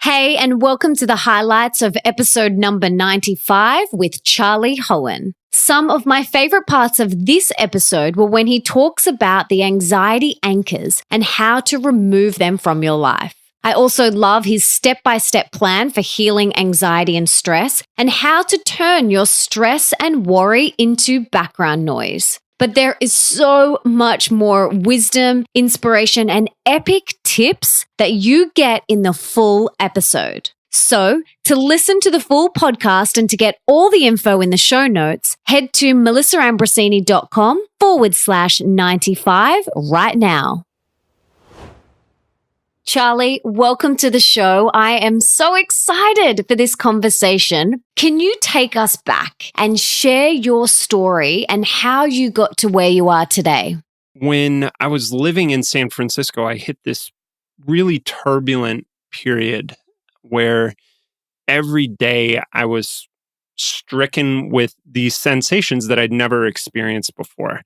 Hey, and welcome to the highlights of episode number 95 with Charlie Hoehn. Some of my favorite parts of this episode were when he talks about the anxiety anchors and how to remove them from your life. I also love his step-by-step plan for healing anxiety and stress and how to turn your stress and worry into background noise. But there is so much more wisdom, inspiration, and epic tips that you get in the full episode. So, to listen to the full podcast and to get all the info in the show notes, head to melissaambrosini.com/95 right now. Charlie, welcome to the show. I am so excited for this conversation. Can you take us back and share your story and how you got to where you are today? When I was living in San Francisco, I hit this really turbulent period where every day I was stricken with these sensations that I'd never experienced before.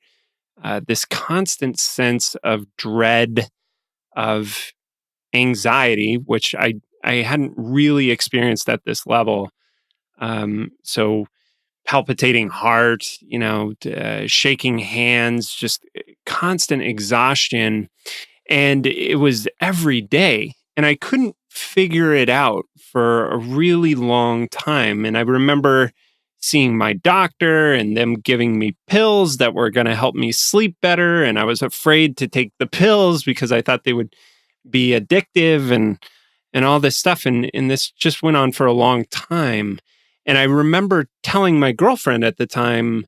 This constant sense of dread, of anxiety, which I hadn't really experienced at this level. So palpitating heart, shaking hands, just constant exhaustion. And it was every day. And I couldn't figure it out for a really long time. And I remember seeing my doctor and them giving me pills that were going to help me sleep better. And I was afraid to take the pills because I thought they would be addictive and all this stuff. And this just went on for a long time. And I remember telling my girlfriend at the time,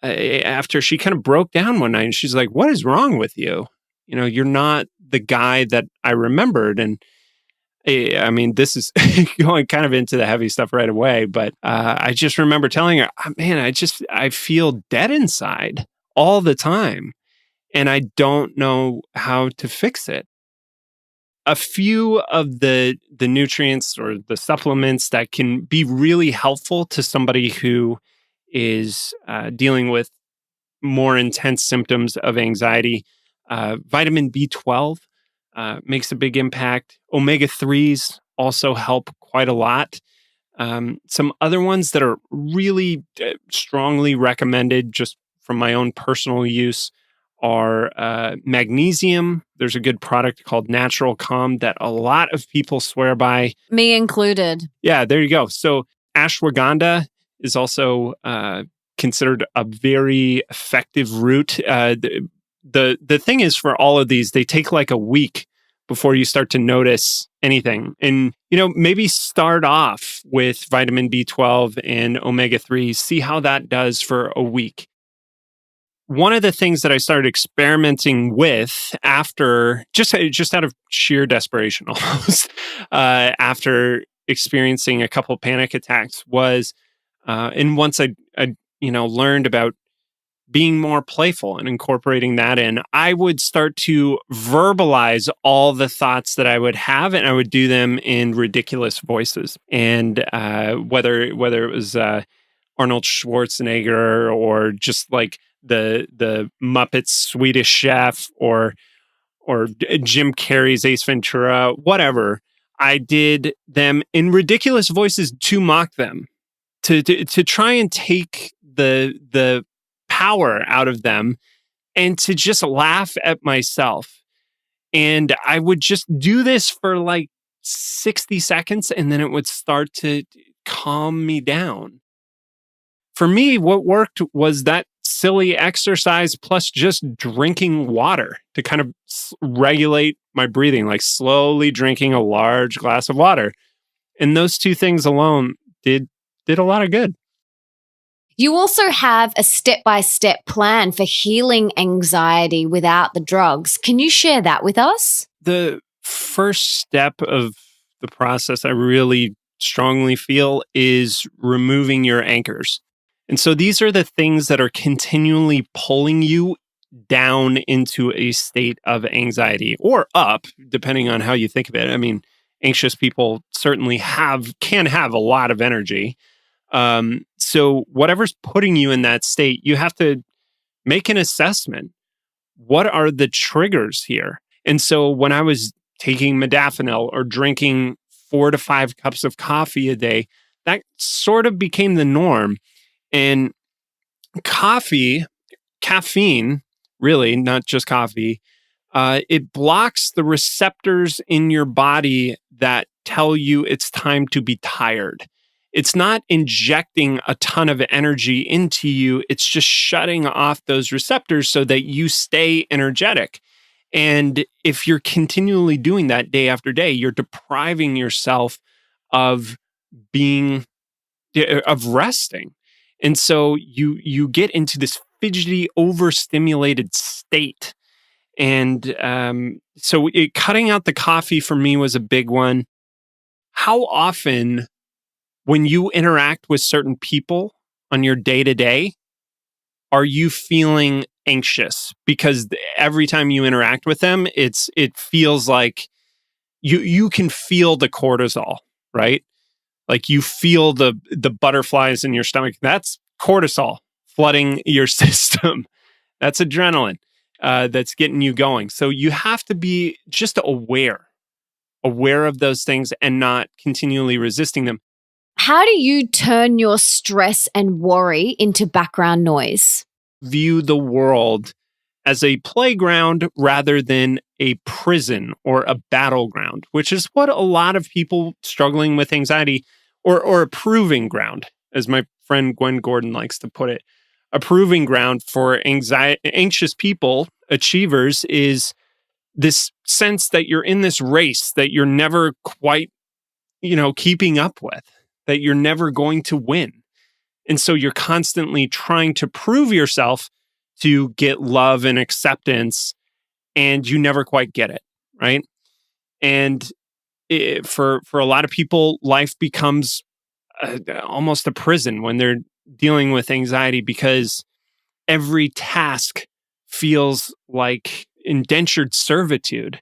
after she kind of broke down one night, and she's like, "What is wrong with you? You're not the guy that I remembered." And I mean, this is going kind of into the heavy stuff right away. But I just remember telling her, "Man, I feel dead inside all the time. And I don't know how to fix it." A few of the nutrients or the supplements that can be really helpful to somebody who is dealing with more intense symptoms of anxiety. Vitamin B12 makes a big impact. Omega-3s also help quite a lot. Some other ones that are really strongly recommended just from my own personal use are magnesium. There's a good product called Natural Calm that a lot of people swear by. Me included. Yeah, there you go. So ashwagandha is also considered a very effective root. The thing is, for all of these, they take like a week before you start to notice anything. And, maybe start off with vitamin B12 and omega-3, see how that does for a week. One of the things that I started experimenting with after, just out of sheer desperation almost, after experiencing a couple panic attacks was, and once I learned about being more playful and incorporating that in, I would start to verbalize all the thoughts that I would have, and I would do them in ridiculous voices. And whether it was Arnold Schwarzenegger or just like the Muppets Swedish Chef or Jim Carrey's Ace Ventura, whatever, I did them in ridiculous voices to mock them, to try and take the power out of them and to just laugh at myself. And I would just do this for like 60 seconds and then it would start to calm me down. For me, what worked was that silly exercise plus just drinking water to kind of regulate my breathing, like slowly drinking a large glass of water. And those two things alone did a lot of good. You also have a step-by-step plan for healing anxiety without the drugs. Can you share that with us? The first step of the process I really strongly feel is removing your anchors. And so these are the things that are continually pulling you down into a state of anxiety or up, depending on how you think of it. I mean, anxious people certainly can have a lot of energy. So whatever's putting you in that state, you have to make an assessment. What are the triggers here? And so when I was taking modafinil or drinking 4 to 5 cups of coffee a day, that sort of became the norm. And caffeine, really, not just coffee, it blocks the receptors in your body that tell you it's time to be tired. It's not injecting a ton of energy into you. It's just shutting off those receptors so that you stay energetic. And if you're continually doing that day after day, you're depriving yourself of being, of resting. And so you get into this fidgety, overstimulated state. And cutting out the coffee for me was a big one. How often, when you interact with certain people on your day to day, are you feeling anxious? Because every time you interact with them, it feels like you can feel the cortisol, right? Like you feel the butterflies in your stomach. That's cortisol flooding your system. That's adrenaline that's getting you going. So you have to be just aware of those things and not continually resisting them. How do you turn your stress and worry into background noise? View the world as a playground rather than a prison or a battleground, which is what a lot of people struggling with anxiety or a proving ground, as my friend Gwen Gordon likes to put it. A proving ground for anxious people, achievers, is this sense that you're in this race that you're never quite, keeping up with, that you're never going to win. And so you're constantly trying to prove yourself to get love and acceptance, and you never quite get it, right? And for a lot of people, life becomes almost a prison when they're dealing with anxiety, because every task feels like indentured servitude.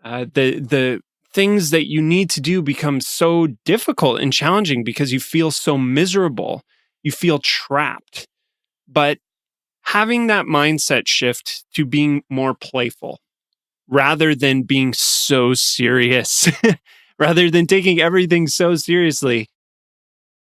The things that you need to do become so difficult and challenging because you feel so miserable. You feel trapped. But having that mindset shift to being more playful rather than being so serious, rather than taking everything so seriously.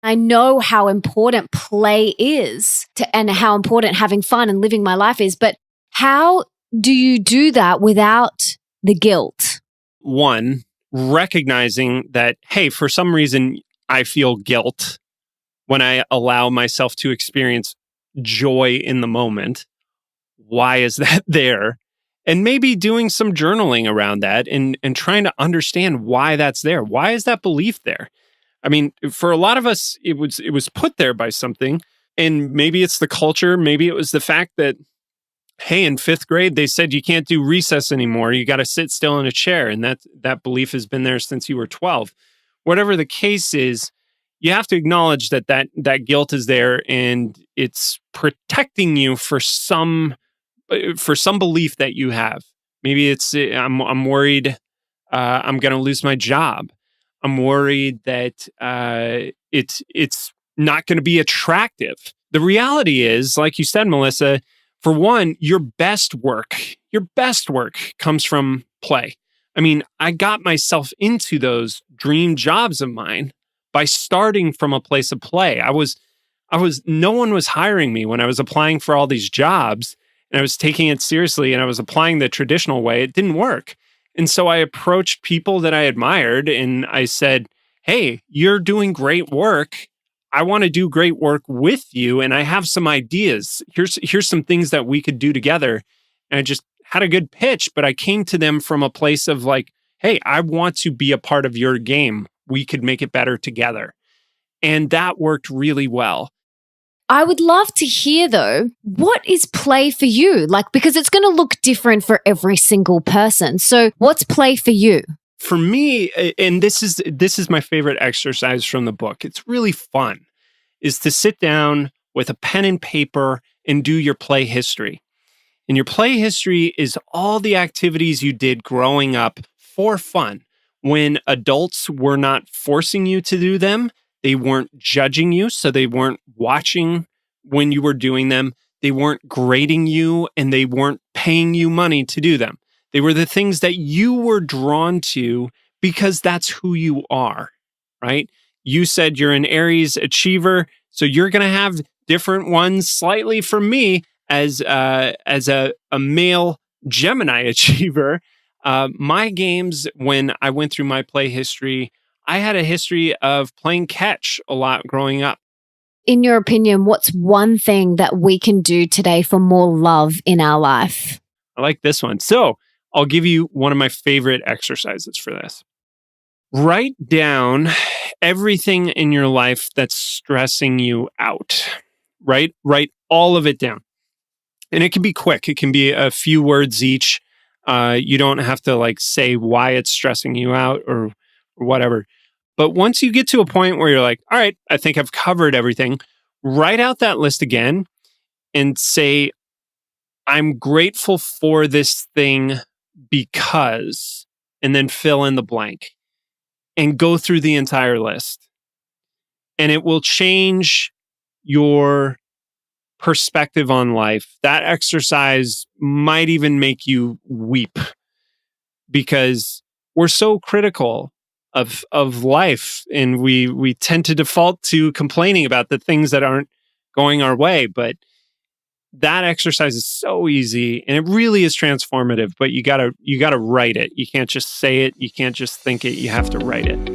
I know how important play is and how important having fun and living my life is, but how do you do that without the guilt? One, recognizing that, hey, for some reason, I feel guilt when I allow myself to experience joy in the moment. Why is that there? And maybe doing some journaling around that and trying to understand why that's there. Why is that belief there? I mean, for a lot of us, it was put there by something. And maybe it's the culture. Maybe it was the fact that, hey, in 5th grade, they said you can't do recess anymore. You got to sit still in a chair. And that belief has been there since you were 12. Whatever the case is, you have to acknowledge that guilt is there, and it's protecting you for some belief that you have. Maybe it's I'm worried I'm going to lose my job. I'm worried that it's not going to be attractive. The reality is, like you said, Melissa, for one, your best work comes from play. I mean, I got myself into those dream jobs of mine by starting from a place of play. No one was hiring me when I was applying for all these jobs, and I was taking it seriously, and I was applying the traditional way. It didn't work. And so I approached people that I admired, and I said, hey, you're doing great work. I want to do great work with you, and I have some ideas. Here's some things that we could do together. And I just had a good pitch, but I came to them from a place of like, hey, I want to be a part of your game. We could make it better together. And that worked really well. I would love to hear, though, what is play for you? Because it's going to look different for every single person. So what's play for you? For me, and this is my favorite exercise from the book, it's really fun, is to sit down with a pen and paper and do your play history. And your play history is all the activities you did growing up for fun, when adults were not forcing you to do them. They weren't judging you, so they weren't watching when you were doing them. They weren't grading you, and they weren't paying you money to do them. They were the things that you were drawn to because that's who you are, right? You said you're an Aries achiever, so you're going to have different ones slightly from me as a male Gemini achiever. My games, when I went through my play history, I had a history of playing catch a lot growing up. In your opinion, what's one thing that we can do today for more love in our life? I like this one. So I'll give you one of my favorite exercises for this. Write down everything in your life that's stressing you out, right? Write all of it down. And it can be quick. It can be a few words each. You don't have to like say why it's stressing you out or whatever. But once you get to a point where you're like, all right, I think I've covered everything, write out that list again and say, I'm grateful for this thing because, and then fill in the blank and go through the entire list. And it will change your perspective on life. That exercise might even make you weep because we're so critical of life, and we tend to default to complaining about the things that aren't going our way. But that exercise is so easy, and it really is transformative. But you gotta write it. You can't just say it. You can't just think it. You have to write it.